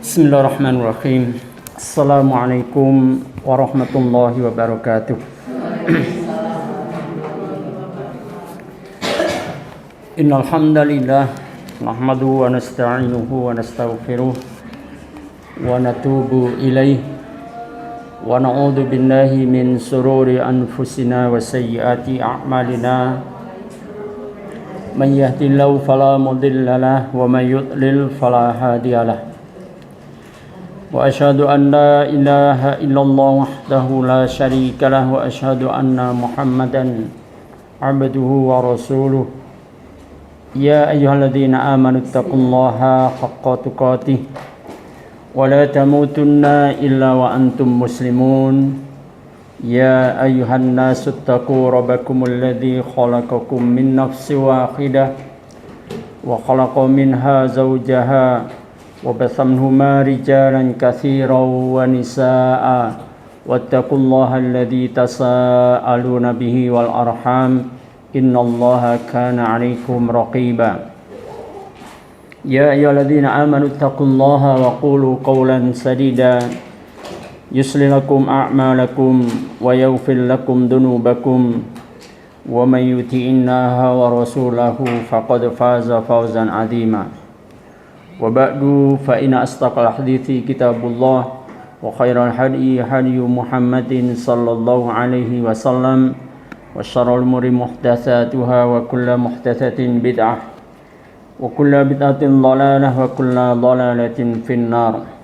Bismillahirrahmanirrahim. Assalamualaikum warahmatullahi wabarakatuh. Innal hamdalillah nahmaduhu wa nasta'inuhu wa nastaghfiruh wa natubu ilaihi wa na'udzu billahi min sururi anfusina wa sayyiati a'malina. Man yahdihillahu fala mudilla lahu wa man yudlil fala hadiya lahu. Wa asyhadu an la ilaha illallah wahdahu la syarika lahu wa asyhadu anna Muhammadan abduhu wa rasuluh. Ya ayyuhalladzina amanu taqullaha haqqa tuqatih wa la tamutunna illa wa antum muslimun. Ya ayyuhan nasu taqu rabbakumul ladzi khalaqakum min nafsin wahidah wa khalaqa minha zawjaha wa batha minhuma rijalan katsiran wa nisaa'a wattaqullaha alladzi tasaaluna bihi wal arham innallaha kana 'alaikum raqiba. Ya ayyuhalladzina amanu taqullaha wa qulu qawlan sadida yuslih lakum a'malakum wa yaghfir lakum dhunubakum wa may yuti'innaha wa rasulahu faqad faza fawzan 'azima. Wa ba'du fa inna asdaqal hadithi kitabullah wa khairal hadi hadi Muhammadin sallallahu alaihi wasallam wa syarrul umuri muhdatsatuha wa kullu muhdatsatin bid'ah wa kullu bid'atin dhalalah wa kullu dhalalatin finnar.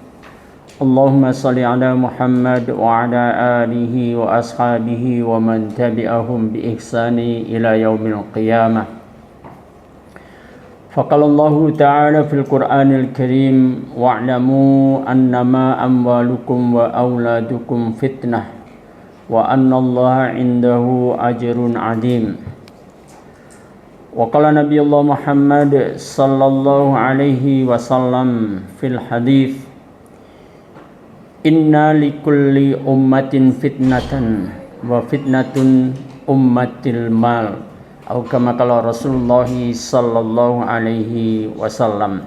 Allahumma salli ala Muhammad wa ala alihi wa ashabihi wa man tabi'ahum bi ihsani ila yaumil qiyamah. Faqala Allahu ta'ala fil Qur'anil Karim wa'lamu annama amwalukum wa auladukum fitnah wa anna Allaha 'indahu ajrun 'azim. Wa qala Nabiyullah Muhammad sallallahu alaihi wasallam fil hadits inna likulli ummatin fitnatan wa fitnatun ummatil mal atau kama qala Rasulullah sallallahu alaihi wasallam.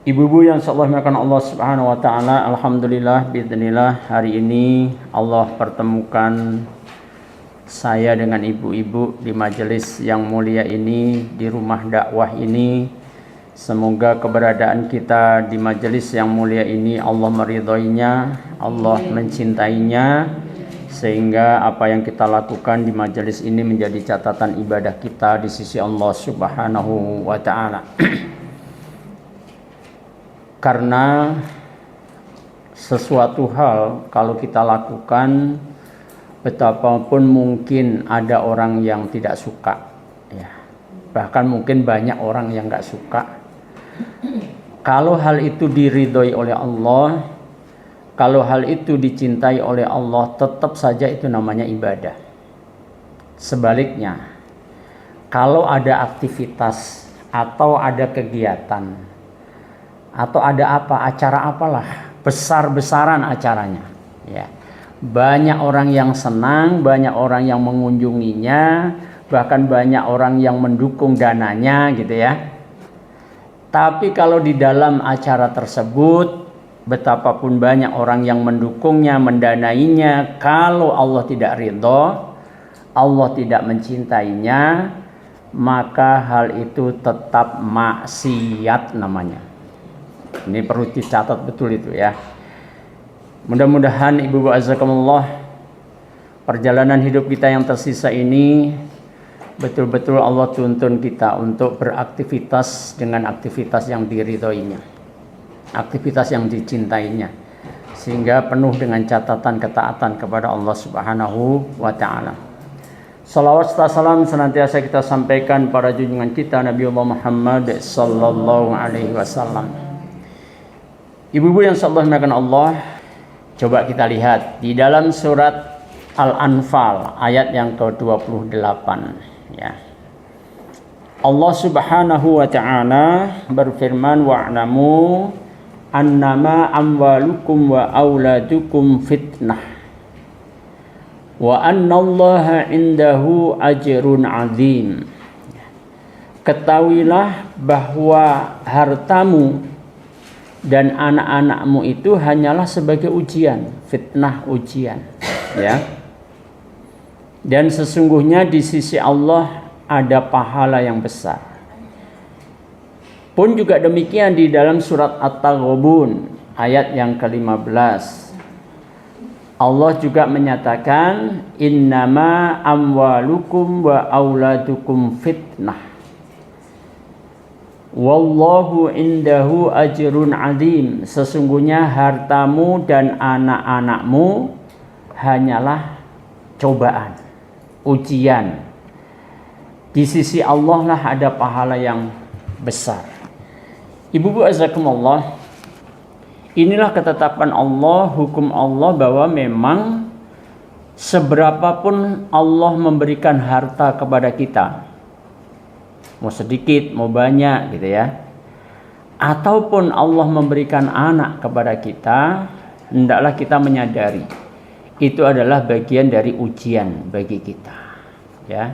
Ibu-ibu yang insyaallah dimuliakan Allah Subhanahu wa taala, alhamdulillah biidznillah hari ini Allah pertemukan saya dengan ibu-ibu di majelis yang mulia ini, di rumah dakwah ini. Semoga keberadaan kita di majelis yang mulia ini Allah meridhoinya, Allah mencintainya, sehingga apa yang kita lakukan di majelis ini menjadi catatan ibadah kita di sisi Allah Subhanahu wa taala. Karena sesuatu hal kalau kita lakukan, betapapun mungkin ada orang yang tidak suka, ya. Bahkan mungkin banyak orang yang nggak suka. Kalau hal itu diridhoi oleh Allah, kalau hal itu dicintai oleh Allah, tetap saja itu namanya ibadah. Sebaliknya, kalau ada aktivitas atau ada kegiatan atau ada acara apalah, besar-besaran acaranya, ya. Banyak orang yang senang, banyak orang yang mengunjunginya, bahkan banyak orang yang mendukung dananya, gitu ya. Tapi kalau di dalam acara tersebut betapapun banyak orang yang mendukungnya, mendanainya, kalau Allah tidak ridho, Allah tidak mencintainya, maka hal itu tetap maksiat namanya. Ini perlu dicatat betul itu ya. Mudah-mudahan ibu-ibu azakumullah, perjalanan hidup kita yang tersisa ini betul-betul Allah tuntun kita untuk beraktivitas dengan aktivitas yang diridhoinya, aktivitas yang dicintainya, sehingga penuh dengan catatan ketaatan kepada Allah Subhanahu wa ta'ala. Salawat serta salam senantiasa kita sampaikan pada junjungan kita Nabiullah Muhammad sallallahu alaihi wasallam. Ibu-ibu yang insyaallah dimuliakan Allah, coba kita lihat di dalam surat Al-Anfal ayat yang ke-28, ya. Allah Subhanahu wa ta'ala berfirman wa'lamu annama amwalukum wa auladukum fitnah wa annallaha indahu ajrun azim. ketahuilah bahwa hartamu dan anak-anakmu itu hanyalah sebagai ujian, fitnah ujian, ya. Dan sesungguhnya di sisi Allah ada pahala yang besar. Pun juga demikian di dalam surat At-Taghabun ayat yang ke-15. Allah juga menyatakan innama amwalukum wa auladukum fitnah wallahu indahu ajrun azim. Sesungguhnya hartamu dan anak-anakmu hanyalah cobaan, ujian. Di sisi Allah lah ada pahala yang besar. Ibu-ibu azakumullah, inilah ketetapan Allah, hukum Allah bahwa memang seberapapun Allah memberikan harta kepada kita, mau sedikit, mau banyak gitu ya, ataupun Allah memberikan anak kepada kita, hendaklah kita menyadari itu adalah bagian dari ujian bagi kita, ya.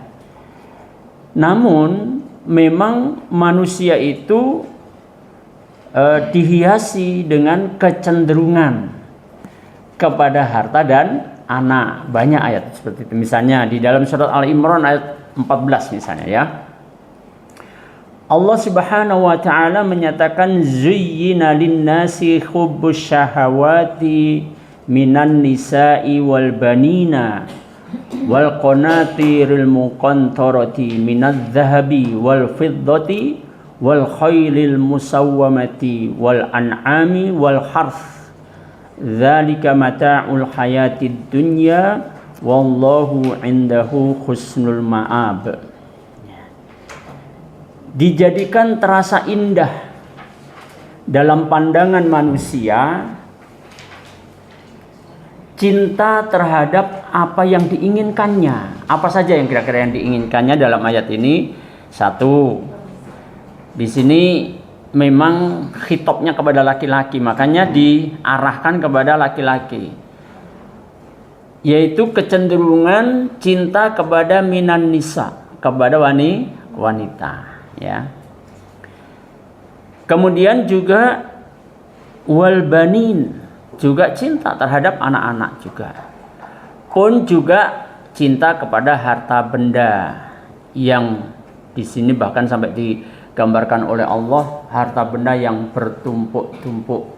Namun memang manusia itu dihiasi dengan kecenderungan kepada harta dan anak. Banyak ayat seperti itu. Misalnya di dalam surat Al-Imran ayat 14 misalnya, ya. Allah Subhanahu wa taala menyatakan zuyyina lin-nasi hubbus syahawati minan nisa'i wal banina wal qanatiril muqantarati minadz zahabi wal fiddati wal khailil musawwamati wal an'ami wal harth dzalika mata'ul hayatid dunya wallahu indahu husnul ma'ab. Dijadikan terasa indah dalam pandangan manusia cinta terhadap apa yang diinginkannya. Apa saja yang kira-kira yang diinginkannya dalam ayat ini? Satu, di sini memang khitabnya kepada laki-laki, makanya diarahkan kepada laki-laki, yaitu kecenderungan cinta kepada minan nisa, kepada wanita, ya. Kemudian juga wal banin, juga cinta terhadap anak-anak juga. Pun juga cinta kepada harta benda, yang di sini bahkan sampai digambarkan oleh Allah harta benda yang bertumpuk-tumpuk,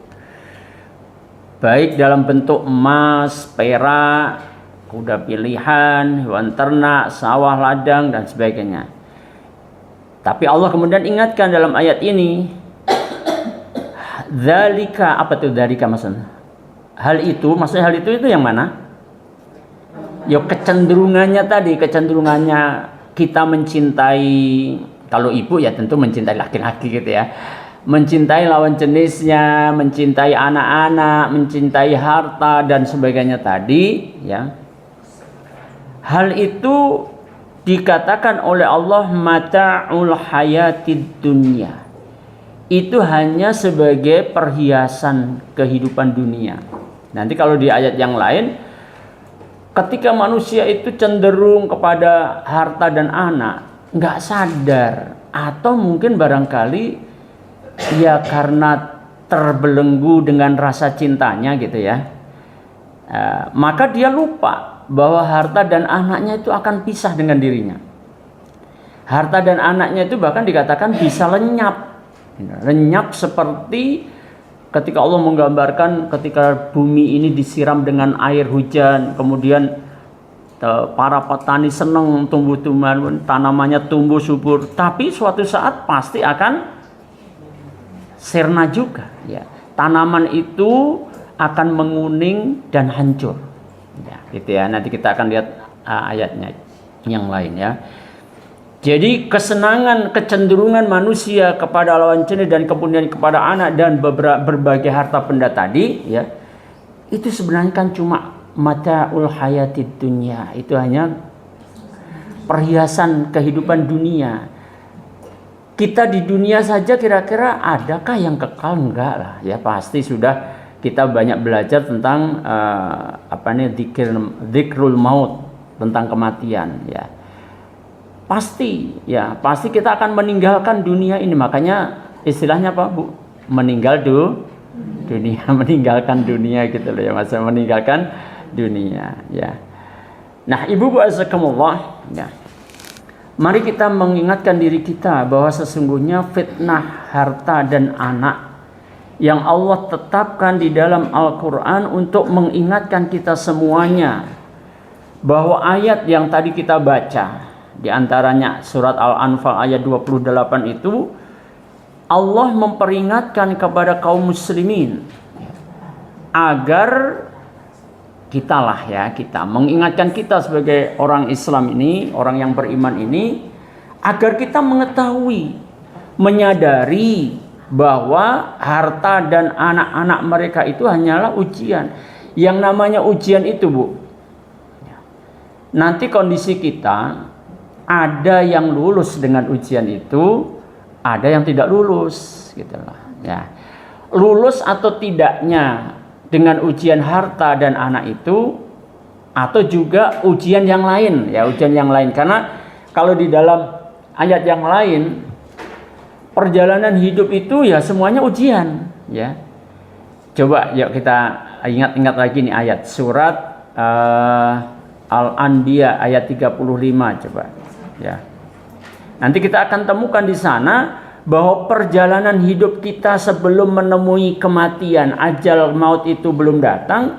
baik dalam bentuk emas, perak, kuda pilihan, hewan ternak, sawah, ladang dan sebagainya. Tapi Allah kemudian ingatkan dalam ayat ini, dzalika, apa itu dzalika maksudnya? Hal itu, maksudnya hal itu yang mana? Ya kecenderungannya tadi, kecenderungannya kita mencintai, kalau ibu ya tentu mencintai laki-laki gitu ya, mencintai lawan jenisnya, mencintai anak-anak, mencintai harta dan sebagainya tadi, ya. Hal itu dikatakan oleh Allah mata'ul hayatid dunya, itu hanya sebagai perhiasan kehidupan dunia. Nanti kalau di ayat yang lain, ketika manusia itu cenderung kepada harta dan anak, nggak sadar, atau mungkin barangkali ya karena terbelenggu dengan rasa cintanya gitu ya, maka dia lupa bahwa harta dan anaknya itu akan pisah dengan dirinya. Harta dan anaknya itu bahkan dikatakan bisa lenyap seperti ketika Allah menggambarkan ketika bumi ini disiram dengan air hujan, kemudian para petani senang tumbuh-tumbuhan, tanamannya tumbuh subur, tapi suatu saat pasti akan sirna juga, ya. Tanaman itu akan menguning dan hancur, ya, gitu ya. Nanti kita akan lihat ayatnya yang lain, ya. Jadi kesenangan, kecenderungan manusia kepada lawan jenis dan kemudian kepada anak dan berbagai harta benda tadi, ya, itu sebenarnya kan cuma mata'ul hayatid dunya, itu hanya perhiasan kehidupan dunia. Kita di dunia saja kira-kira adakah yang kekal? Enggak lah, ya pasti sudah kita banyak belajar tentang dzikrul maut, tentang kematian, ya. pasti kita akan meninggalkan dunia ini. Makanya istilahnya apa, Bu? Meninggal dunia, meninggalkan dunia gitu loh ya, masa meninggalkan dunia ya. Nah, Ibu azakumullah ya. Mari kita mengingatkan diri kita bahwa sesungguhnya fitnah harta dan anak yang Allah tetapkan di dalam Al-Quran untuk mengingatkan kita semuanya bahwa ayat yang tadi kita baca, di antaranya surat Al-Anfal ayat 28 itu, Allah memperingatkan kepada kaum muslimin agar kita mengingatkan kita sebagai orang Islam ini, orang yang beriman ini, agar kita mengetahui, menyadari bahwa harta dan anak-anak mereka itu hanyalah ujian. Yang namanya ujian itu, Bu, nanti kondisi kita ada yang lulus dengan ujian itu, ada yang tidak lulus gitu loh ya. Lulus atau tidaknya dengan ujian harta dan anak itu, atau juga ujian yang lain ya, ujian yang lain. Karena kalau di dalam ayat yang lain, perjalanan hidup itu ya semuanya ujian ya. Coba yuk kita ingat-ingat lagi nih ayat surat Al-Anbiya ayat 35 coba ya. Nanti kita akan temukan di sana bahwa perjalanan hidup kita sebelum menemui kematian, ajal maut itu belum datang,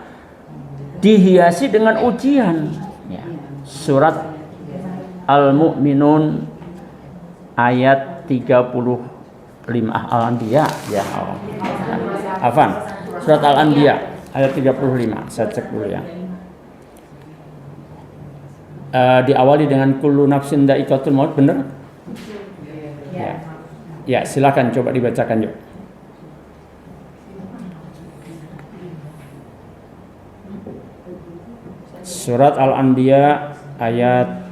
dihiasi dengan ujian ya. Surat Al-Mu'minun ayat 35, Al-Anbiya ya. Afan, surat Al-Anbiya ayat 35. Saya cek dulu ya. Diawali dengan kullu nafsin dha'iqatul maut, benar? Ya, silakan coba dibacakan yuk. Surat Al-Anbiya ayat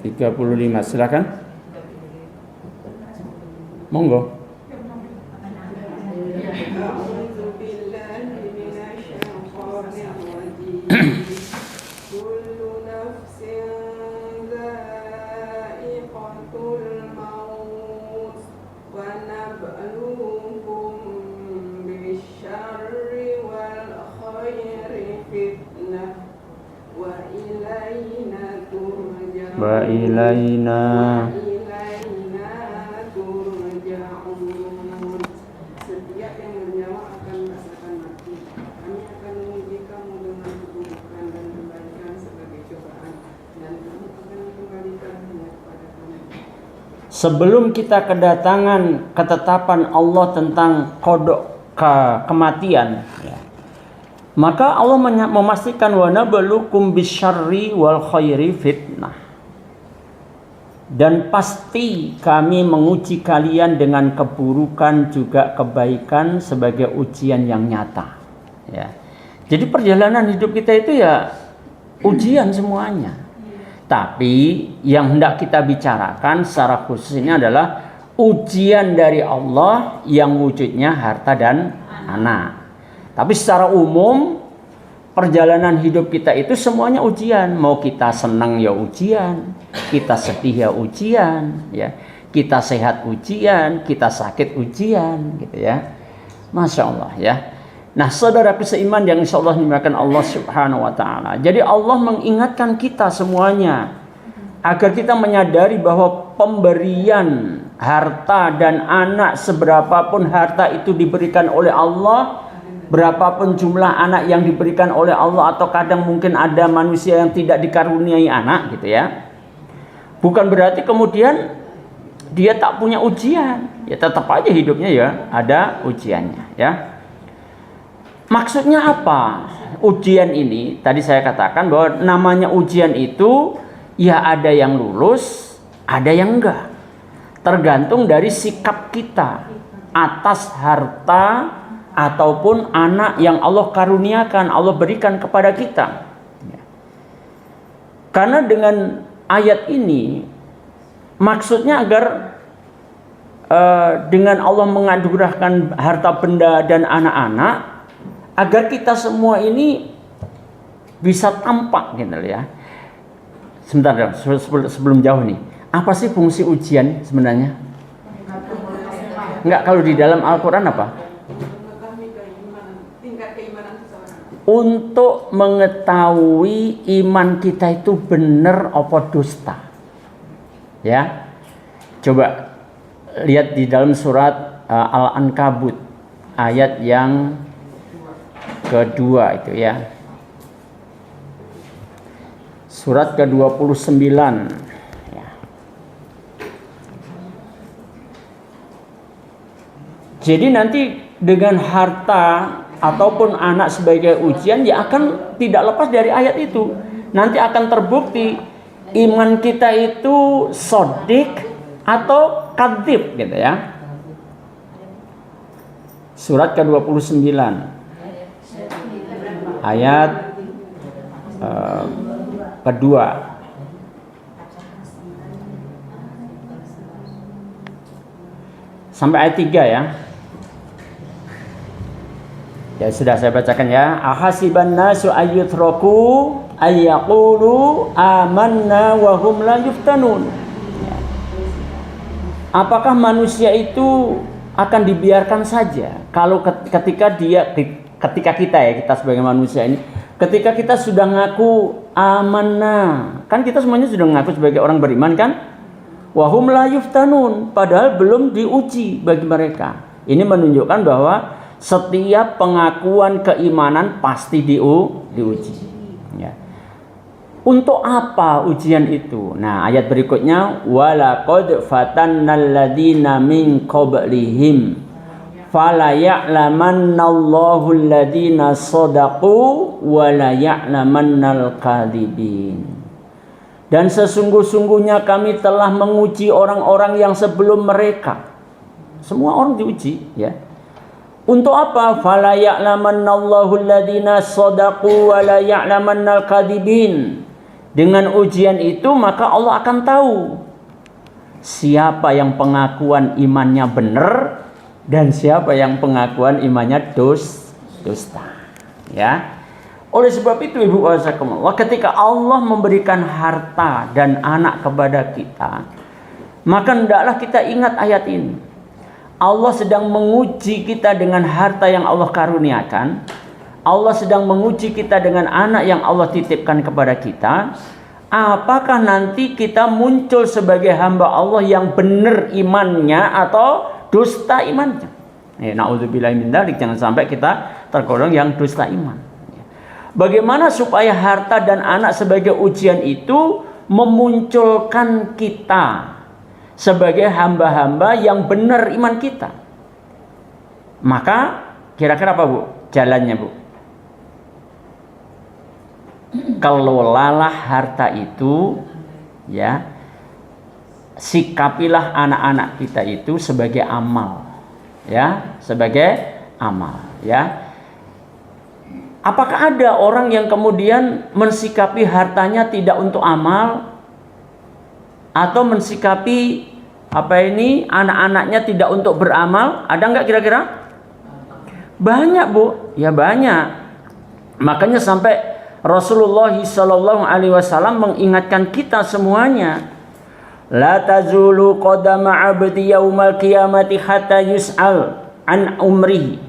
35, silakan. Monggo. Wa ilaina turja'un. Setiap yang bernyawa akan merasakan mati. Kami akan menguji kamu dengan keburukan dan kebaikan sebagai cobaan, dan kamu akan dikembalikan hanya kepada kami. Sebelum kita kedatangan ketetapan Allah tentang kodok kematian ya, maka Allah memastikan wa nabluukum bisyarri wal khairi fitnah. Dan pasti kami menguji kalian dengan keburukan juga kebaikan sebagai ujian yang nyata ya. Jadi perjalanan hidup kita itu ya ujian semuanya. Tapi yang hendak kita bicarakan secara khusus ini adalah ujian dari Allah yang wujudnya harta dan anak. Tapi secara umum perjalanan hidup kita itu semuanya ujian. Mau kita senang ya ujian, kita sedih ya ujian ya, kita sehat ujian, kita sakit ujian gitu ya. Masya Allah ya. Nah, saudaraku seiman yang insya Allah dimuliakan Allah Subhanahu wa ta'ala. Jadi Allah mengingatkan kita semuanya agar kita menyadari bahwa pemberian harta dan anak, seberapapun harta itu diberikan oleh Allah, berapapun jumlah anak yang diberikan oleh Allah, atau kadang mungkin ada manusia yang tidak dikaruniai anak gitu ya, bukan berarti kemudian dia tak punya ujian. Ya tetap aja hidupnya ya ada ujiannya ya. Maksudnya apa ujian ini? Tadi saya katakan bahwa namanya ujian itu ya ada yang lulus, ada yang enggak. Tergantung dari sikap kita atas harta ataupun anak yang Allah karuniakan, Allah berikan kepada kita. Karena dengan ayat ini maksudnya agar dengan Allah menganugerahkan harta benda dan anak-anak, agar kita semua ini bisa tampak gitu ya. Sebentar dong, sebelum jauh nih. Apa sih fungsi ujian sebenarnya? Enggak, kalau di dalam Al-Quran apa? Untuk mengetahui iman kita itu benar apa dusta. Ya. Coba lihat di dalam surat Al-Ankabut ayat yang kedua itu ya. Surat ke-29 ya. Jadi nanti dengan harta ataupun anak sebagai ujian ya akan tidak lepas dari ayat itu. Nanti akan terbukti iman kita itu sodik atau kadzib gitu ya. Surat ke-29 ayat kedua. Sampai ayat 3 ya. Ya sudah saya bacakan ya. Ahasiban nasu ayyutraku ayyaqulu amanna wa hum la yuftanun. Ya. Apakah manusia itu akan dibiarkan saja kalau ketika kita ya, kita sebagai manusia ini, ketika kita sudah ngaku amanah, kan kita semuanya sudah ngaku sebagai orang beriman kan? Wa hum la yuftanun, padahal belum diuji bagi mereka. Ini menunjukkan bahwa setiap pengakuan keimanan pasti diuji. Ya. Untuk apa ujian itu? Nah, ayat berikutnya walaqad fatannal ladzina min qablihim fala ya'lamannallahu alladzina shadaqu wa la ya'lamannal kadzibin. Dan sesungguh-sungguhnya kami telah menguji orang-orang yang sebelum mereka. Semua orang diuji, ya. Untuk apa? Fala ya'lamannallahu alladzina shadaqu wa la ya'lamannal kadzibin. Dengan ujian itu maka Allah akan tahu siapa yang pengakuan imannya benar dan siapa yang pengakuan imannya dusta. Ya. Oleh sebab itu Ibu wasakumullah, ketika Allah memberikan harta dan anak kepada kita, maka hendaklah kita ingat ayat ini. Allah sedang menguji kita dengan harta yang Allah karuniakan. Allah sedang menguji kita dengan anak yang Allah titipkan kepada kita. Apakah nanti kita muncul sebagai hamba Allah yang benar imannya atau dusta imannya? Na'udzubillahi min dzalik, jangan sampai kita tergolong yang dusta iman. Bagaimana supaya harta dan anak sebagai ujian itu memunculkan kita sebagai hamba-hamba yang benar iman kita? Maka kira-kira apa Bu jalannya Bu? Kelolalah harta itu, ya, sikapilah anak-anak kita itu sebagai amal, ya, sebagai amal, ya. Apakah ada orang yang kemudian mensikapi hartanya tidak untuk amal, atau mensikapi anak-anaknya tidak untuk beramal? Ada nggak kira-kira? Banyak Bu, ya banyak. Makanya sampai Rasulullah SAW mengingatkan kita semuanya, la tazulu qadama 'abdi yaumal qiyamati hatta yus'al an umrihi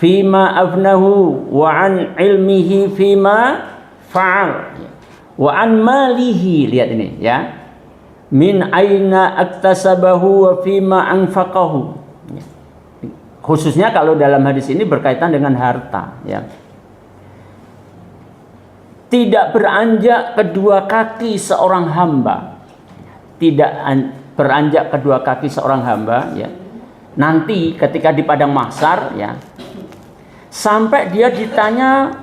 fima afnahu wa an ilmihi fima fa'al wa an malihi. Lihat ini ya, min aina aktasabahu wa fima anfaqahu. Khususnya kalau dalam hadis ini berkaitan dengan harta, ya. Tidak beranjak kedua kaki seorang hamba, tidak beranjak kedua kaki seorang hamba, ya, nanti ketika di padang mahsyar, ya, sampai dia ditanya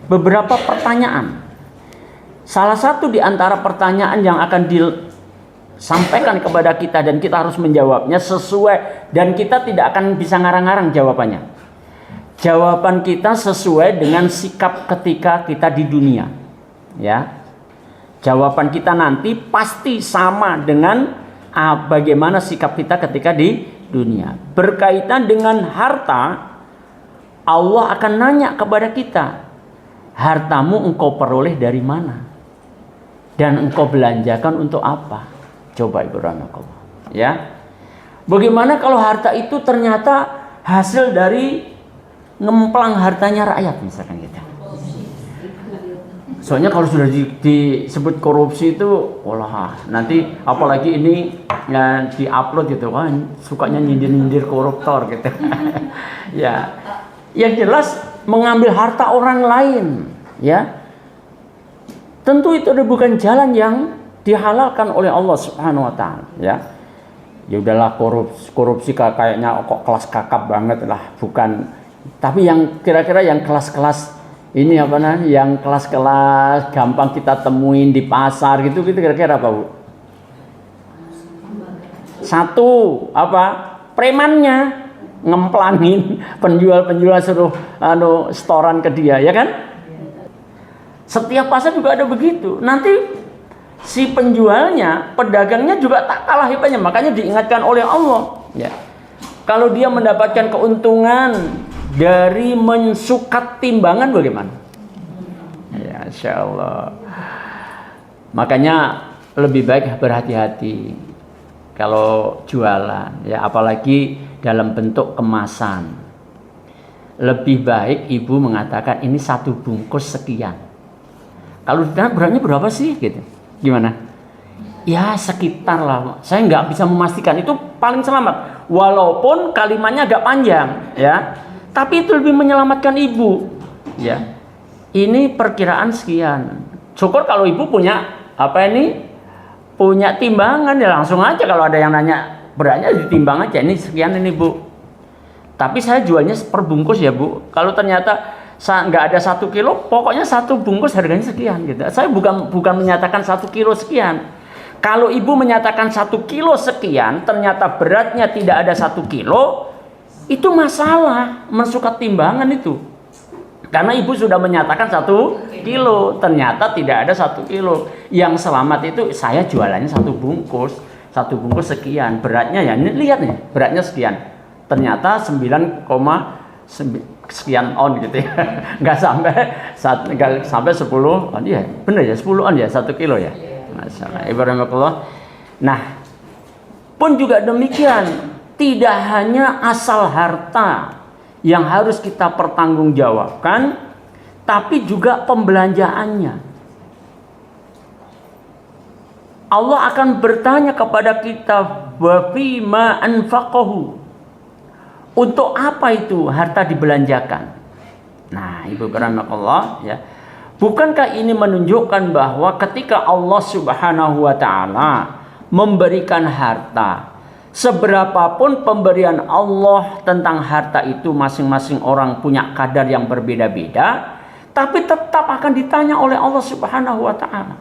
beberapa pertanyaan. Salah satu di antara pertanyaan yang akan disampaikan kepada kita dan kita harus menjawabnya sesuai, dan kita tidak akan bisa ngarang-ngarang jawabannya. Jawaban kita sesuai dengan sikap ketika kita di dunia, ya. Jawaban kita nanti pasti sama dengan bagaimana sikap kita ketika di dunia. Berkaitan dengan harta, Allah akan nanya kepada kita, hartamu engkau peroleh dari mana? Dan engkau belanjakan untuk apa? Coba Ibu Rahmatullah. Ya. Bagaimana kalau harta itu ternyata hasil dari ngemplang hartanya rakyat misalkan gitu. Soalnya kalau sudah disebut korupsi itu, wah nanti apalagi ini ya, diupload gitu kan, sukanya nyindir-nyindir koruptor gitu. Ya, yang jelas mengambil harta orang lain, ya. Tentu itu bukan jalan yang dihalalkan oleh Allah Subhanahu wa taala, ya. Ya udahlah, korupsi kayaknya kok kelas kakap banget lah, bukan. Tapi yang kira-kira yang kelas-kelas ini apa namanya, yang kelas-kelas gampang kita temuin di pasar gitu kira-kira apa, Bu? Satu, apa? Premannya ngemplangin penjual-penjual suruh setoran ke dia, ya kan? Setiap pasar juga ada begitu. Nanti si penjualnya, pedagangnya juga tak kalah hebatnya. Makanya diingatkan oleh Allah, ya. Kalau dia mendapatkan keuntungan dari mensukat timbangan bagaimana? Ya, Insya Allah. Makanya lebih baik berhati-hati kalau jualan, ya, apalagi dalam bentuk kemasan. Lebih baik ibu mengatakan ini 1 bungkus sekian. Kalau ditanya beratnya berapa sih, gitu? Gimana? Ya sekitar lah. Saya nggak bisa memastikan, itu paling selamat. Walaupun kalimatnya agak panjang, ya. Tapi itu lebih menyelamatkan ibu, ya. Ini perkiraan sekian. Syukur kalau ibu punya punya timbangan, ya langsung aja kalau ada yang nanya beratnya ditimbang aja. Ini sekian ini, Bu. Tapi saya jualnya per bungkus ya, Bu. Kalau ternyata nggak ada 1 kilo, pokoknya 1 bungkus harganya sekian gitu. Saya bukan menyatakan 1 kilo sekian. Kalau ibu menyatakan 1 kilo sekian, ternyata beratnya tidak ada 1 kilo. Itu masalah mensukat timbangan itu. Karena ibu sudah menyatakan 1 kilo, ternyata tidak ada 1 kilo. Yang selamat itu saya jualannya 1 bungkus sekian. Beratnya ya, ini lihat nih, beratnya sekian. Ternyata 9, sekian on gitu ya. Nggak sampai 10 on. Iya, benar ya, 10 on ya, 1 kilo ya. Masyaallah. Ibaratullah. Nah, pun juga demikian. Tidak hanya asal harta yang harus kita pertanggungjawabkan, tapi juga pembelanjaannya. Allah akan bertanya kepada kita, wa fima anfaqahu. Untuk apa itu harta dibelanjakan? Nah, Ibu rahmatullah, ya. Bukankah ini menunjukkan bahwa ketika Allah Subhanahu wa taala memberikan harta, seberapapun pemberian Allah tentang harta itu, masing-masing orang punya kadar yang berbeda-beda, tapi tetap akan ditanya oleh Allah Subhanahu wa taala.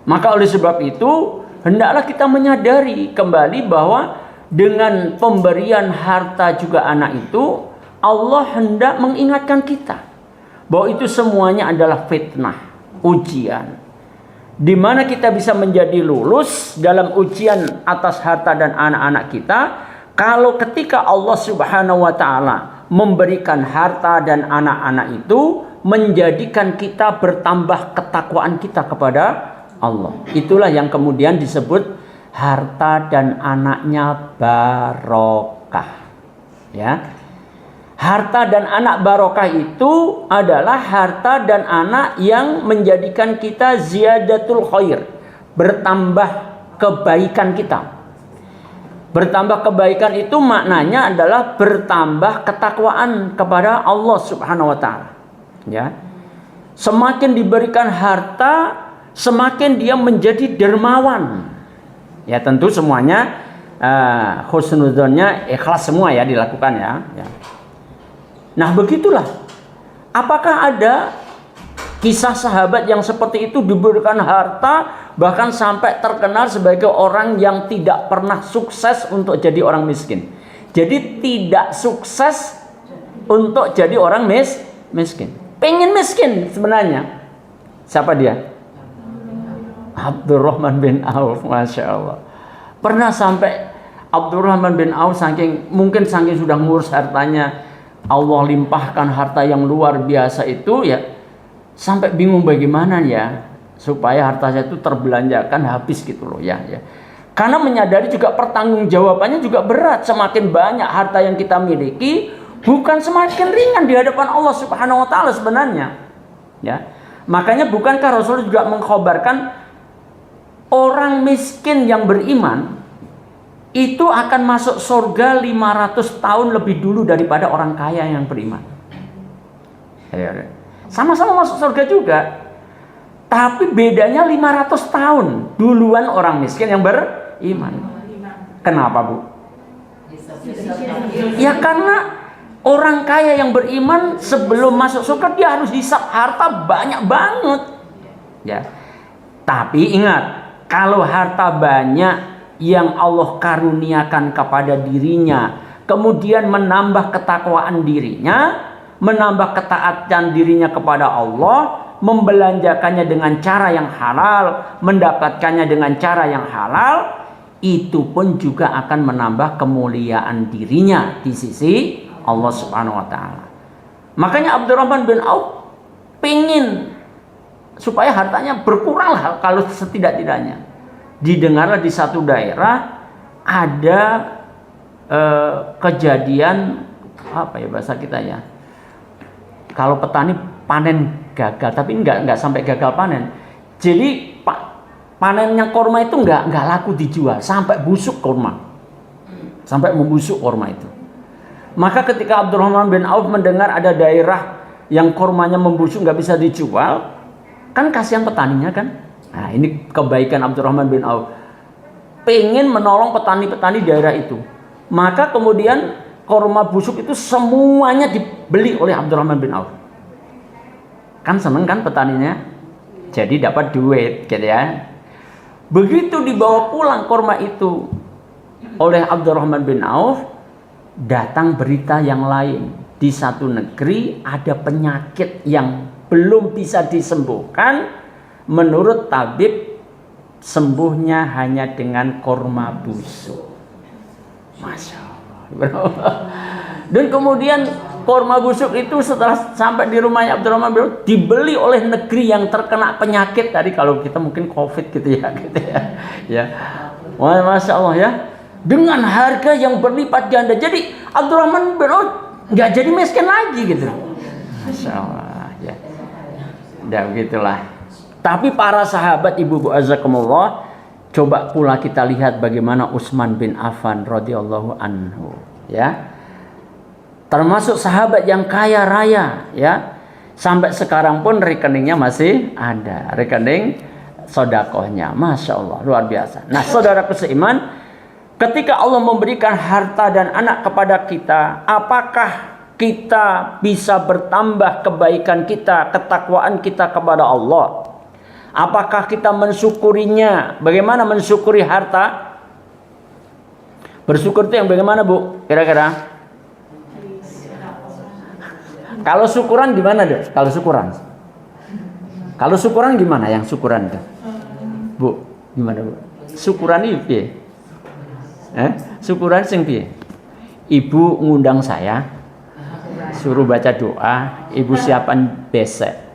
Maka oleh sebab itu, hendaklah kita menyadari kembali bahwa dengan pemberian harta juga anak itu, Allah hendak mengingatkan kita bahwa itu semuanya adalah fitnah, ujian. Di mana kita bisa menjadi lulus dalam ujian atas harta dan anak-anak kita kalau ketika Allah Subhanahu wa taala memberikan harta dan anak-anak itu menjadikan kita bertambah ketakwaan kita kepada Allah. Itulah yang kemudian disebut harta dan anaknya barokah. Ya. Harta dan anak barokah itu adalah harta dan anak yang menjadikan kita ziyadatul khair, bertambah kebaikan kita. Bertambah kebaikan itu maknanya adalah bertambah ketakwaan kepada Allah Subhanahu wa taala. Ya. Semakin diberikan harta, semakin dia menjadi dermawan. Ya, tentu semuanya husnudzonnya ikhlas semua ya dilakukan ya. Nah begitulah. Apakah ada kisah sahabat yang seperti itu diberikan harta bahkan sampai terkenal sebagai orang yang tidak pernah sukses untuk jadi orang miskin? Jadi tidak sukses untuk jadi orang miskin. Pengen miskin sebenarnya. Siapa dia? Abdurrahman bin Auf, Masya Allah. Pernah sampai Abdurrahman bin Auf saking sudah ngurus hartanya, Allah limpahkan harta yang luar biasa itu ya, sampai bingung bagaimana ya supaya harta saya itu terbelanjakan habis gitu loh ya. Karena menyadari juga pertanggungjawabannya juga berat. Semakin banyak harta yang kita miliki, bukan semakin ringan di hadapan Allah Subhanahu wa taala sebenarnya. Ya. Makanya bukankah Rasul juga mengkhabarkan orang miskin yang beriman itu akan masuk surga 500 tahun lebih dulu daripada orang kaya yang beriman. Sama-sama masuk surga juga. Tapi bedanya 500 tahun duluan orang miskin yang beriman. Kenapa, Bu? Ya karena orang kaya yang beriman sebelum masuk surga dia harus hisab harta banyak banget. Ya. Tapi ingat, kalau harta banyak yang Allah karuniakan kepada dirinya, kemudian menambah ketakwaan dirinya, menambah ketaatan dirinya kepada Allah, membelanjakannya dengan cara yang halal, mendapatkannya dengan cara yang halal, itu pun juga akan menambah kemuliaan dirinya di sisi Allah Subhanahu wa taala. Makanya Abdurrahman bin Auf pingin supaya hartanya berkurang lah, kalau setidak-tidaknya didengarlah di satu daerah ada kejadian apa ya bahasa kita ya, kalau petani panen gagal, tapi nggak sampai gagal panen. Jadi panennya korma itu nggak laku dijual, sampai busuk korma, sampai membusuk korma itu. Maka ketika Abdurrahman bin Auf mendengar ada daerah yang kormanya membusuk nggak bisa dijual, kan kasihan petaninya kan. Nah ini kebaikan Abdurrahman bin Auf, pengen menolong petani-petani daerah itu. Maka kemudian korma busuk itu semuanya dibeli oleh Abdurrahman bin Auf. Kan seneng kan petaninya, jadi dapat duit gitu ya. Begitu dibawa pulang korma itu oleh Abdurrahman bin Auf, datang berita yang lain. Di satu negeri ada penyakit yang belum bisa disembuhkan. Menurut tabib, sembuhnya hanya dengan korma busuk. Masya Allah. Dan kemudian korma busuk itu setelah sampai di rumahnya Abdurrahman bin Auf dibeli oleh negeri yang terkena penyakit tadi, kalau kita mungkin COVID gitu ya. Ya. Masya Allah ya. Dengan harga yang berlipat ganda. Jadi Abdurrahman bin Auf nggak jadi miskin lagi gitu. Masya Allah ya. Dan begitulah. Tapi para sahabat, ibu-ibu azakumullah, coba pula kita lihat bagaimana Utsman bin Affan radhiyallahu anhu ya. Termasuk sahabat yang kaya raya ya. Sampai sekarang pun rekeningnya masih ada, rekening sedekahnya. Masya Allah, luar biasa. Nah, saudaraku seiman, ketika Allah memberikan harta dan anak kepada kita, apakah kita bisa bertambah kebaikan kita, ketakwaan kita kepada Allah? Apakah kita mensyukurinya? Bagaimana mensyukuri harta? Bersyukur itu yang bagaimana, Bu? Kira-kira? Kalau syukuran gimana, Dok? Kalau syukuran gimana yang syukuran itu? Bu, gimana, Bu? Syukuran itu piye? Syukuran sing piye? Ibu ngundang saya, suruh baca doa, ibu siapan besek.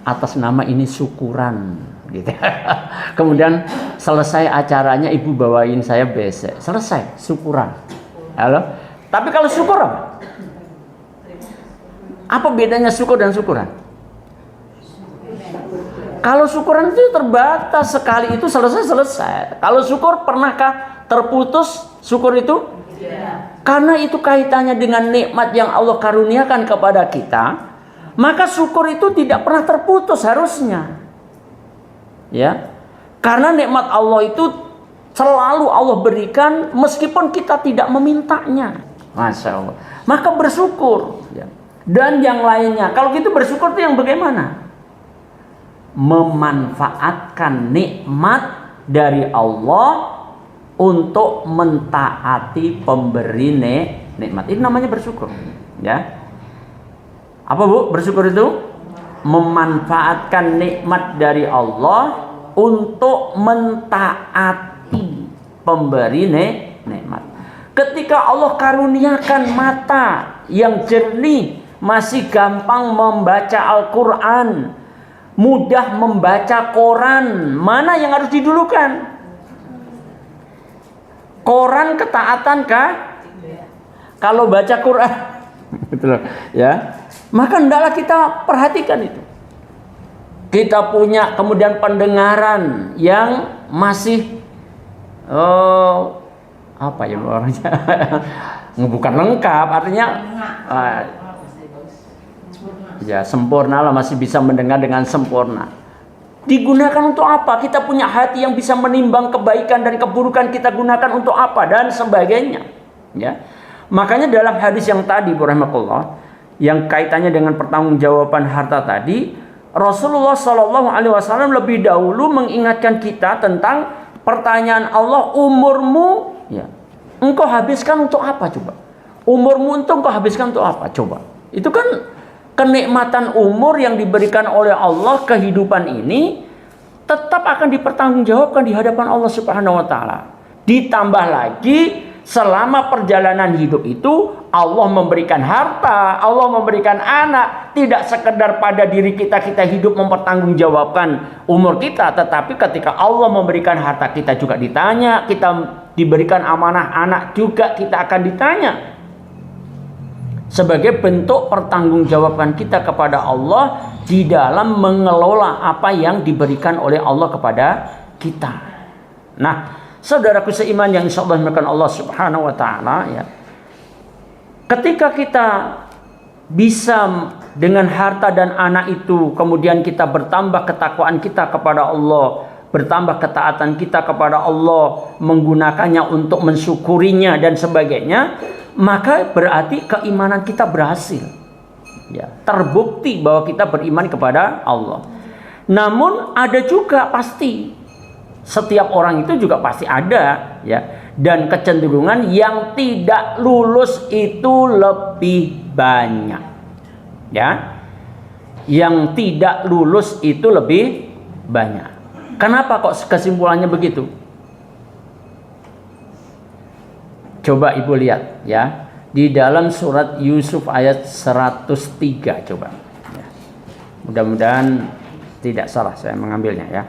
Atas nama ini syukuran gitu. Kemudian selesai acaranya ibu bawain saya besek. Selesai syukuran. Halo? Tapi kalau syukur apa? Apa bedanya syukur dan syukuran? Kalau syukuran itu terbatas, sekali itu selesai. Kalau syukur pernahkah terputus syukur itu? Karena itu kaitannya dengan nikmat yang Allah karuniakan kepada kita. Maka syukur itu tidak pernah terputus harusnya. Ya. Karena nikmat Allah itu selalu Allah berikan meskipun kita tidak memintanya. Masya Allah. Maka bersyukur. Ya. Dan yang lainnya. Kalau gitu bersyukur itu yang bagaimana? Memanfaatkan nikmat dari Allah untuk mentaati pemberi nikmat. Ini namanya bersyukur. Ya. Apa, Bu? Bersyukur itu memanfaatkan nikmat dari Allah untuk mentaati pemberi nikmat. Ketika Allah karuniakan mata yang jernih, masih gampang membaca Al-Quran, mudah membaca koran. Mana yang harus didulukan? Koran ketaatan kah? Kalau baca Quran, betul ya. Maka hendaklah kita perhatikan itu. Kita punya kemudian pendengaran yang masih apa ya orangnya? Bukan lengkap, artinya ya sempurna lah, masih bisa mendengar dengan sempurna. Digunakan untuk apa? Kita punya hati yang bisa menimbang kebaikan dan keburukan, kita gunakan untuk apa dan sebagainya. Ya, makanya dalam hadis yang tadi, rahmatullah, yang kaitannya dengan pertanggungjawaban harta tadi, Rasulullah Shallallahu Alaihi Wasallam lebih dahulu mengingatkan kita tentang pertanyaan Allah, umurmu, ya, engkau habiskan untuk apa coba? Umurmu itu engkau habiskan untuk apa coba? Itu kan kenikmatan umur yang diberikan oleh Allah, kehidupan ini tetap akan dipertanggungjawabkan di hadapan Allah Subhanahu Wa Taala. Ditambah lagi, selama perjalanan hidup itu Allah memberikan harta, Allah memberikan anak, tidak sekedar pada diri kita hidup mempertanggungjawabkan umur kita, tetapi ketika Allah memberikan harta kita juga ditanya, kita diberikan amanah anak juga kita akan ditanya. Sebagai bentuk pertanggungjawaban kita kepada Allah di dalam mengelola apa yang diberikan oleh Allah kepada kita. Nah, saudaraku seiman yang insyaallah dimuliakan Allah Subhanahu wa taala, ya. Ketika kita bisa dengan harta dan anak itu kemudian kita bertambah ketakwaan kita kepada Allah, bertambah ketaatan kita kepada Allah, menggunakannya untuk mensyukurinya dan sebagainya, maka berarti keimanan kita berhasil. Ya, terbukti bahwa kita beriman kepada Allah. Namun ada juga pasti, setiap orang itu juga pasti ada, ya, dan kecenderungan yang tidak lulus itu lebih banyak, ya, yang tidak lulus itu lebih banyak. Kenapa kok kesimpulannya begitu? Coba ibu lihat, ya, di dalam surat Yusuf ayat 103, coba, ya. Mudah-mudahan tidak salah saya mengambilnya, ya.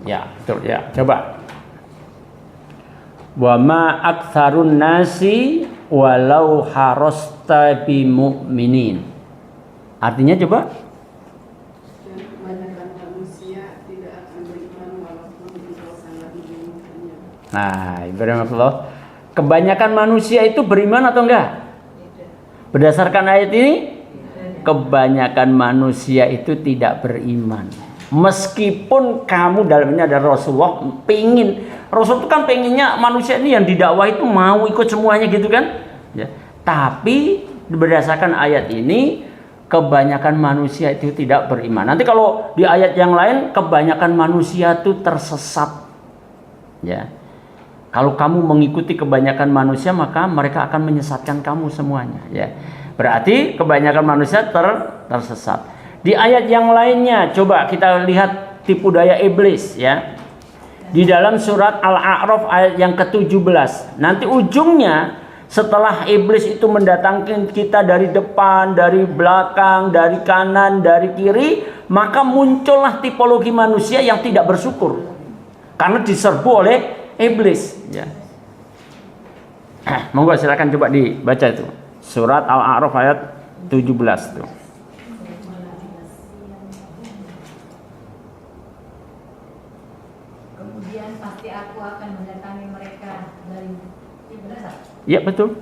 Ya, betul, ya. Coba. Wa ma aktsarun nasi walau harasta bimu'minin. Artinya coba. Kebanyakan manusia tidak akan beriman walaupun engkau sangat menginginkannya. Nah, ibaratnya kebanyakan manusia itu beriman atau enggak? Berdasarkan ayat ini, kebanyakan manusia itu tidak beriman. Meskipun kamu, dalam ini ada Rasulullah, Rasul itu kan pengennya manusia ini yang didakwah itu mau ikut semuanya gitu kan, ya. Tapi berdasarkan ayat ini, kebanyakan manusia itu tidak beriman. Nanti kalau di ayat yang lain, kebanyakan manusia itu tersesat, ya. Kalau kamu mengikuti kebanyakan manusia, maka mereka akan menyesatkan kamu semuanya, ya. Berarti kebanyakan manusia tersesat. Di ayat yang lainnya, coba kita lihat tipu daya iblis, ya. Di dalam surat Al-A'raf ayat yang ke-17. Nanti ujungnya, setelah iblis itu mendatangkan kita dari depan, dari belakang, dari kanan, dari kiri, maka muncullah tipologi manusia yang tidak bersyukur karena diserbu oleh iblis, ya. Monggo silakan coba dibaca itu. Surat Al-A'raf ayat 17 tuh. Pasti aku akan mendatangi mereka dari Ya, betul.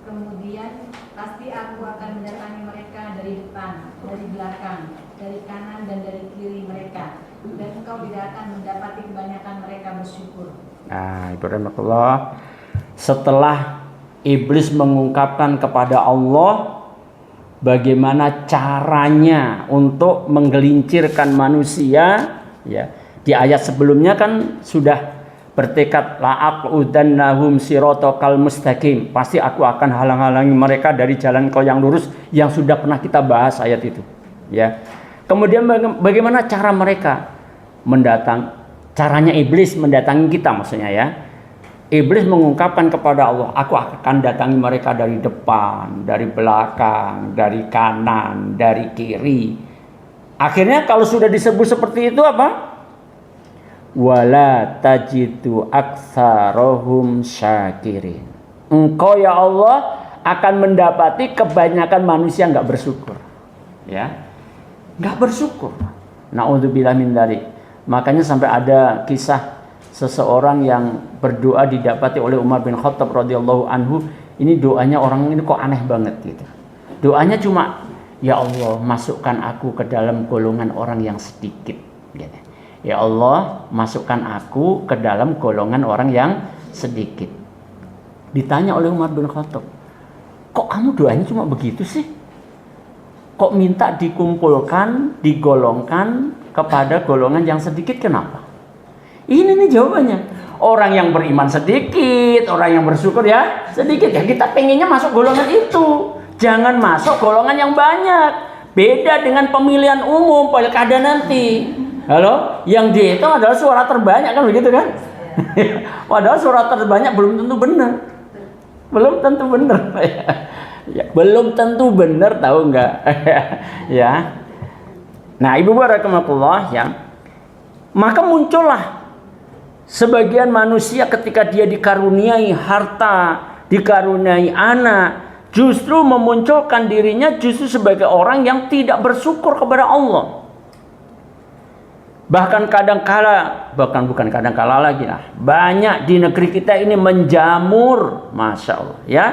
Kemudian pasti aku akan mendatangi mereka dari depan, dari belakang, dari kanan dan dari kiri mereka, dan engkau tidak akan mendapati kebanyakan mereka bersyukur. Nah, Ibrahimullah, setelah iblis mengungkapkan kepada Allah bagaimana caranya untuk menggelincirkan manusia, ya. Di ayat sebelumnya kan sudah bertekad la'aqudannahum siratal mustaqim. Pasti aku akan halang-halangi mereka dari jalan kau yang lurus, yang sudah pernah kita bahas ayat itu. ya. Kemudian bagaimana cara mereka caranya iblis mendatangi kita maksudnya ya. Iblis mengungkapkan kepada Allah, aku akan datangi mereka dari depan, dari belakang, dari kanan, dari kiri. Akhirnya kalau sudah disebut seperti itu apa? Wala tajidu aktsarahum syakirin. Engkau ya Allah akan mendapati kebanyakan manusia nggak bersyukur. Ya. Nggak bersyukur. Na'udzubillah min dzalik. Makanya sampai ada kisah seseorang yang berdoa didapati oleh Umar bin Khattab radhiyallahu anhu. Ini doanya orang ini kok aneh banget gitu. Doanya cuma, ya Allah masukkan aku ke dalam golongan orang yang sedikit gitu. Ya Allah masukkan aku ke dalam golongan orang yang sedikit. Ditanya oleh Umar bin Khattab, kok kamu doanya cuma begitu sih? Kok minta dikumpulkan, digolongkan kepada golongan yang sedikit, kenapa? Ini nih jawabannya. Orang yang beriman sedikit, orang yang bersyukur ya sedikit. Ya kita pengennya masuk golongan itu. Jangan masuk golongan yang banyak. Beda dengan pemilihan umum, pilkada nanti. Halo, yang dihitung adalah suara terbanyak kan begitu kan? Padahal suara terbanyak belum tentu benar. Belum tentu benar. Ya, belum tentu benar, tahu nggak? Ya. Nah, Ibu barakallahu ya. Maka muncullah sebagian manusia ketika dia dikaruniai harta, dikaruniai anak, justru memunculkan dirinya justru sebagai orang yang tidak bersyukur kepada Allah. Bahkan bukan kadangkala lagi lah. Banyak di negeri kita ini menjamur, masya Allah, ya,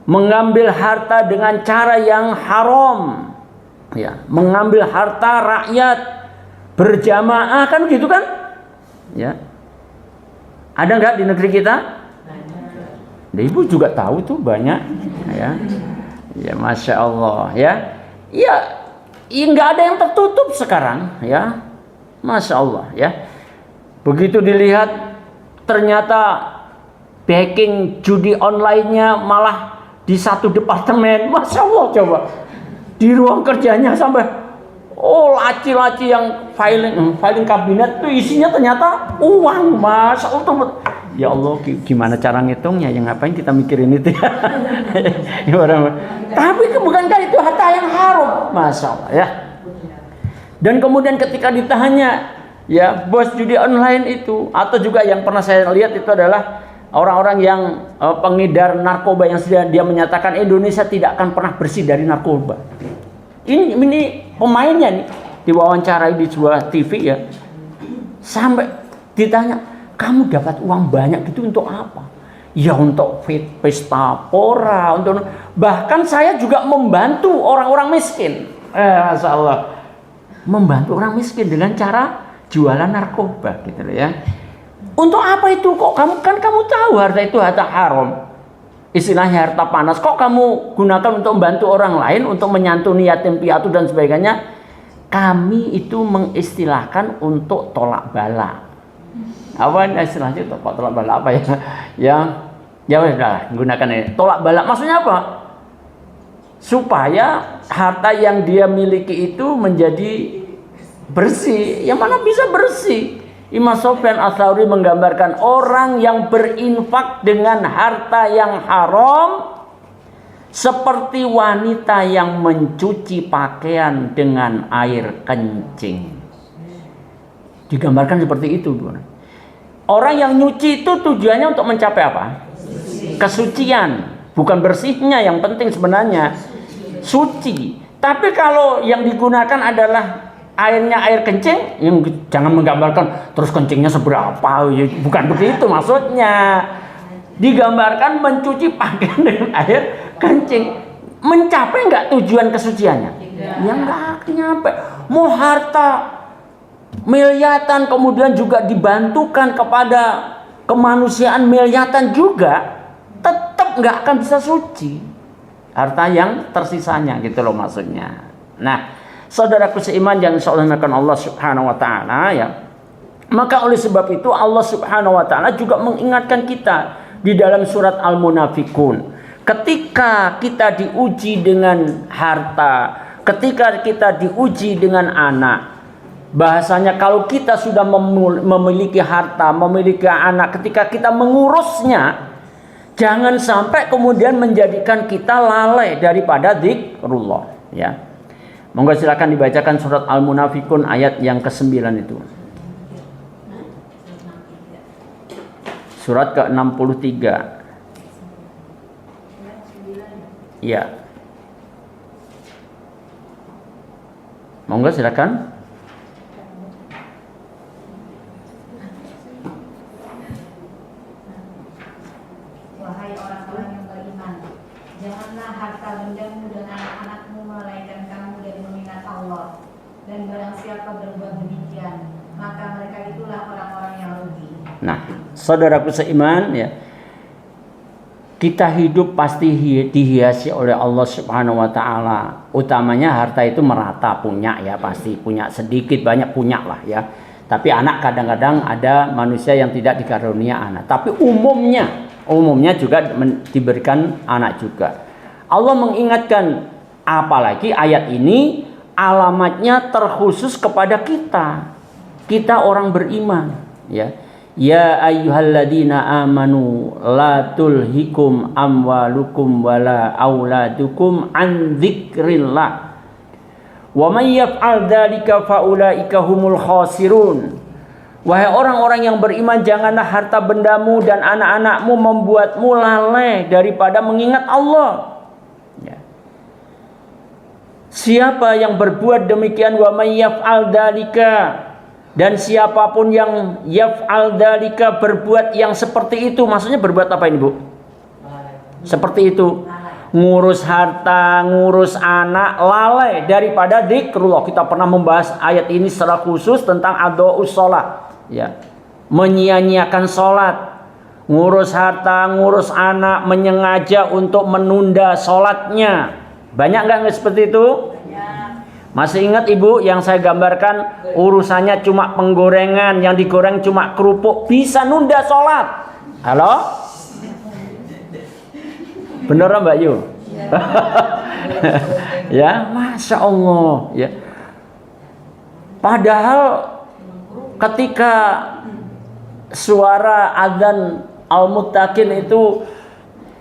mengambil harta dengan cara yang haram, ya, mengambil harta rakyat berjamaah kan gitu kan, ya. Ada nggak di negeri kita? Ibu juga tahu tuh banyak, ya, ya, masya Allah, ya, ya, nggak ada yang tertutup sekarang, ya. Masya Allah ya. Begitu dilihat ternyata backing judi online-nya malah di satu departemen. Masya Allah coba. Di ruang kerjanya sampai laci-laci yang filing kabinet itu isinya ternyata uang. Masya Allah. Ya Allah gimana cara ngitungnya, ya ngapain kita mikirin itu ya. Tapi bukankah itu harta yang haram? Masya Allah ya. Dan kemudian ketika ditanya, ya bos judi online itu, atau juga yang pernah saya lihat itu adalah orang-orang yang pengedar narkoba yang dia menyatakan Indonesia tidak akan pernah bersih dari narkoba. Ini pemainnya nih diwawancarai di sebuah TV ya, sampai ditanya, kamu dapat uang banyak gitu untuk apa? Ya untuk pesta pora, untuk bahkan saya juga membantu orang-orang miskin. Masya Allah. Membantu orang miskin dengan cara jualan narkoba gitu loh ya. Untuk apa itu? Kok kamu tahu harta itu harta haram. Istilahnya harta panas. Kok kamu gunakan untuk membantu orang lain, untuk menyantuni yatim piatu dan sebagainya? Kami itu mengistilahkan untuk tolak bala. Apa istilahnya tolak bala apa ya? Ya udah gunakan ini. Tolak bala maksudnya apa? Supaya harta yang dia miliki itu menjadi bersih. Yang mana bisa bersih? Imam Sufyan Ats-Tsauri menggambarkan orang yang berinfak dengan harta yang haram seperti wanita yang mencuci pakaian dengan air kencing. Digambarkan seperti itu. Orang yang nyuci itu tujuannya untuk mencapai apa? Kesucian. Bukan bersihnya yang penting sebenarnya, suci. Tapi kalau yang digunakan adalah airnya air kencing, yang jangan menggambarkan terus kencingnya seberapa, bukan begitu maksudnya. Digambarkan mencuci pakaian dengan air kencing. Mencapai nggak tujuan kesuciannya? Ya nggak nyampe. Mau harta miliatan kemudian juga dibantukan kepada kemanusiaan miliatan juga, tetap nggak akan bisa suci harta yang tersisanya gitu loh maksudnya. Nah, saudaraku seiman yang insyaallah Allah Subhanahu wa taala ya. Maka oleh sebab itu Allah Subhanahu wa taala juga mengingatkan kita di dalam surat Al-Munafikun. Ketika kita diuji dengan harta, ketika kita diuji dengan anak, bahasanya kalau kita sudah memiliki harta, memiliki anak, ketika kita mengurusnya, jangan sampai kemudian menjadikan kita lalai daripada zikrullah, ya. Monggo silakan dibacakan surat Al-Munafikun ayat yang ke-9 itu. Surat ke-63. Iya. Monggo silakan. Wahai orang-orang yang beriman, janganlah harta bendamu dan anak-anakmu melalaikan kamu dari mengingat Allah. Dan barang siapa berbuat demikian, maka mereka itulah orang-orang yang rugi. Nah, saudaraku seiman, ya, kita hidup pasti dihiasi oleh Allah Subhanahu wa Ta'ala. Utamanya harta itu merata punya, ya, pasti punya, sedikit banyak punya lah, ya. Tapi anak kadang-kadang ada manusia yang tidak dikarunia anak. Tapi umumnya juga diberikan anak juga. Allah mengingatkan, apalagi ayat ini alamatnya terkhusus kepada kita orang beriman, ya. Ya ayyuhalladzina amanu la tulhikum amwalukum wala auladukum an dzikrillah wa may yaf'al dzalika faulaika humul khasirun. Wahai orang-orang yang beriman, janganlah harta bendamu dan anak-anakmu membuatmu lalai daripada mengingat Allah, ya. Siapa yang berbuat demikian, wa may yaf'al dzalika, dan siapapun yang yaf'al dzalika, berbuat yang seperti itu, maksudnya berbuat apa ini, Bu? Seperti itu, ngurus harta, ngurus anak, lalai daripada zikrullah. Kita pernah membahas ayat ini secara khusus tentang adha'us shalah, ya. Menyia-nyiakan salat, ngurus harta, ngurus anak, menyengaja untuk menunda salatnya. Banyak nggak seperti itu? Masih ingat Ibu yang saya gambarkan, urusannya cuma penggorengan, yang digoreng cuma kerupuk, bisa nunda sholat. Halo? Bener Mbak Yu? Ya, Masya Allah, ya. Padahal ketika suara adzan al-muttaqin itu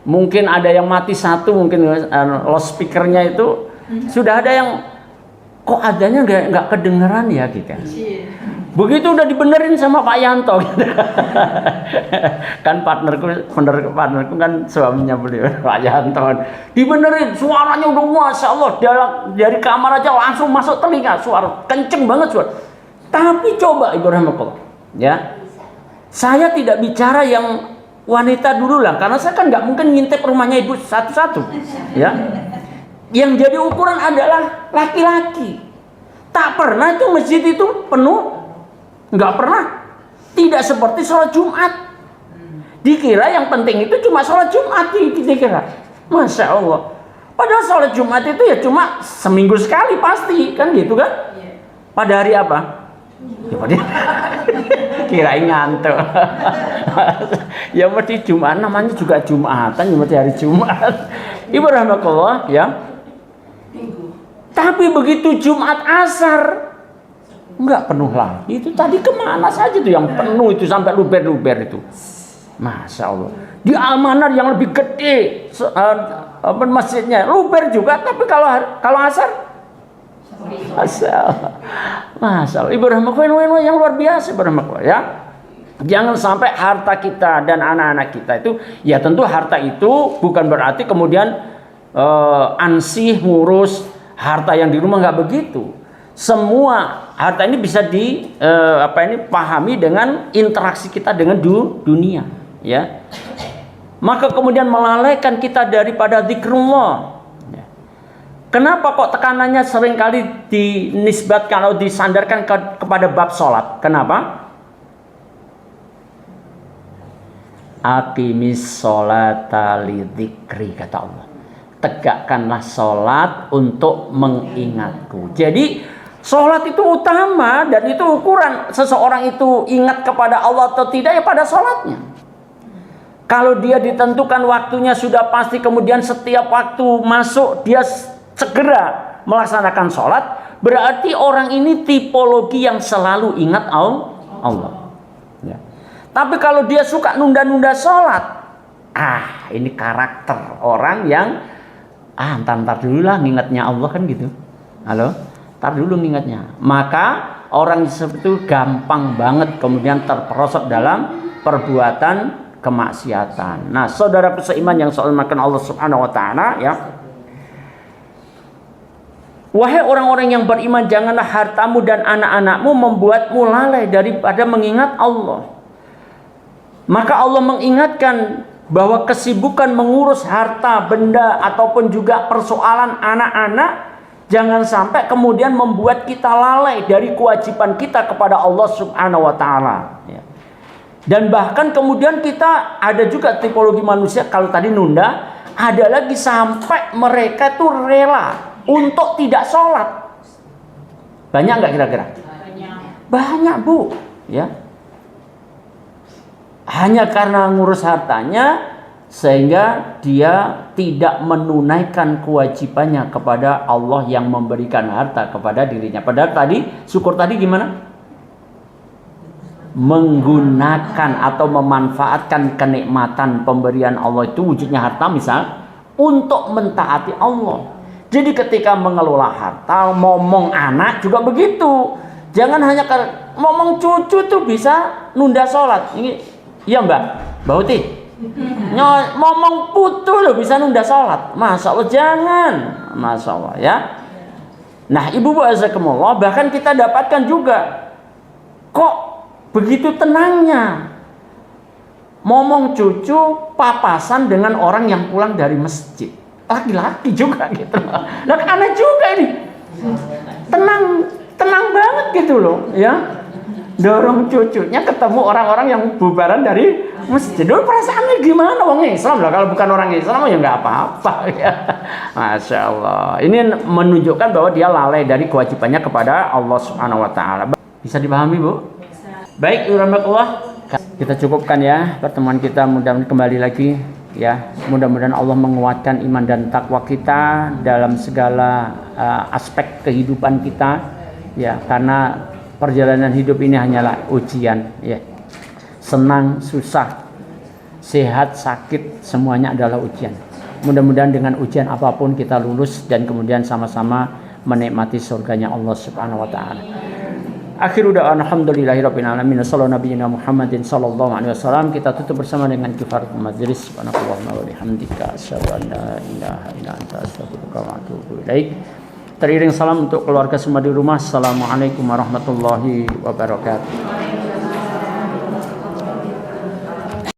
mungkin ada yang mati satu, mungkin loudspeakernya itu sudah ada yang kok adanya nggak kedengeran ya kita. Begitu udah dibenerin sama Pak Yanto gitu. Kan partnerku kan suaminya beliau Pak Yanto. Dibenerin, suaranya udah Masya Allah, dari kamar aja langsung masuk telinga, suara kenceng banget suara. Tapi coba Ibu Rahmatullah, ya, saya tidak bicara yang wanita dulu lah, karena saya kan nggak mungkin ngintip rumahnya Ibu satu-satu, ya. Yang jadi ukuran adalah laki-laki. Tak pernah itu masjid itu penuh, nggak pernah. Tidak seperti sholat Jumat. Dikira yang penting itu cuma sholat Jumat, dikira. Masya Allah. Padahal sholat Jumat itu ya cuma seminggu sekali pasti, kan gitu kan? Pada hari apa? Ya, kirain ngantuk. Ya mesti Jumat, namanya juga Jumatan, ya mesti hari Jumat. Ibu rahmatullah, ya. Tapi begitu Jumat asar enggak penuh lagi. Itu tadi kemana saja tuh yang penuh itu sampai luber-luber itu. Masya Allah. Di Al-Manar yang lebih gede masjidnya luber juga, tapi kalau asar Masya Allah. Masya Allah. Ibu rahmatullah yang luar biasa, Ibu rahmatullah, ya. Jangan sampai harta kita dan anak-anak kita itu, ya tentu harta itu bukan berarti kemudian ansih ngurus harta yang di rumah, nggak begitu. Semua harta ini bisa pahami dengan interaksi kita dengan dunia, ya. Maka kemudian melalaikan kita daripada zikrullah. Kenapa kok tekanannya seringkali dinisbatkan atau disandarkan kepada bab sholat? Kenapa? Aqimis sholata lidzikri, kata Allah. Tegakkanlah sholat untuk mengingatku. Jadi sholat itu utama, dan itu ukuran seseorang itu ingat kepada Allah atau tidak ya pada sholatnya. Kalau dia ditentukan waktunya sudah pasti, kemudian setiap waktu masuk dia segera melaksanakan sholat, berarti orang ini tipologi yang selalu ingat Allah. Ya. Tapi kalau dia suka nunda-nunda sholat, ini karakter orang yang ntar dulu lah ngingetnya Allah kan gitu. Halo, ntar dulu ngingetnya. Maka orang seperti itu gampang banget kemudian terperosok dalam perbuatan kemaksiatan. Nah, saudara seiman yang selalu makan Allah Subhanahu wa taala, ya. Wahai orang-orang yang beriman, janganlah hartamu dan anak-anakmu membuatmu lalai daripada mengingat Allah. Maka Allah mengingatkan bahwa kesibukan mengurus harta, benda, ataupun juga persoalan anak-anak jangan sampai kemudian membuat kita lalai dari kewajiban kita kepada Allah Subhanahu wa taala, ya. Dan bahkan kemudian kita ada juga tipologi manusia, kalau tadi nunda, ada lagi sampai mereka tuh rela untuk tidak sholat. Banyak nggak kira-kira? Banyak, Bu, ya. Hanya karena ngurus hartanya sehingga dia tidak menunaikan kewajibannya kepada Allah yang memberikan harta kepada dirinya. Padahal tadi syukur tadi gimana? Menggunakan atau memanfaatkan kenikmatan pemberian Allah itu, wujudnya harta misal, untuk mentaati Allah. Jadi ketika mengelola harta, ngomong anak juga begitu. Jangan hanya ngomong cucu tuh bisa nunda sholat. Ini, iya Mbak Uti, ngomong putu loh bisa nunda sholat. Masya Allah, jangan. Masya Allah, ya. Nah, ibu-ibu azakumullah, bahkan kita dapatkan juga, kok begitu tenangnya ngomong cucu papasan dengan orang yang pulang dari masjid, laki-laki juga gitu. Nah, aneh juga ini, tenang banget gitu loh, ya. Dorong cucunya ketemu orang-orang yang bubaran dari masjid. Dulu perasaannya gimana? Wong Islam lah, kalau bukan orang Islam ya nggak apa-apa, ya. Masya Allah. Ini menunjukkan bahwa dia lalai dari kewajibannya kepada Allah Subhanahu wa taala. Bisa dipahami, Bu? Baik, rahmatullah. Kita cukupkan ya pertemuan kita, mudah-mudahan kembali lagi, ya. Mudah-mudahan Allah menguatkan iman dan takwa kita dalam segala aspek kehidupan kita, ya. Karena perjalanan hidup ini hanyalah ujian, ya. Senang, susah, sehat, sakit, semuanya adalah ujian. Mudah-mudahan dengan ujian apapun kita lulus dan kemudian sama-sama menikmati surganya Allah Subhanahu wa taala. Akhiru da'wana alhamdulillahirabbil alamin. Sallallahu nabiyina Muhammadin sallallahu alaihi wasallam. Kita tutup bersama dengan kifaratul majlis. Subhanakallahumma wa bihamdika asyhadu an la ilaha illa anta astaghfiruka wa atubu ilaik. Teriring salam untuk keluarga semua di rumah. Assalamualaikum warahmatullahi wabarakatuh.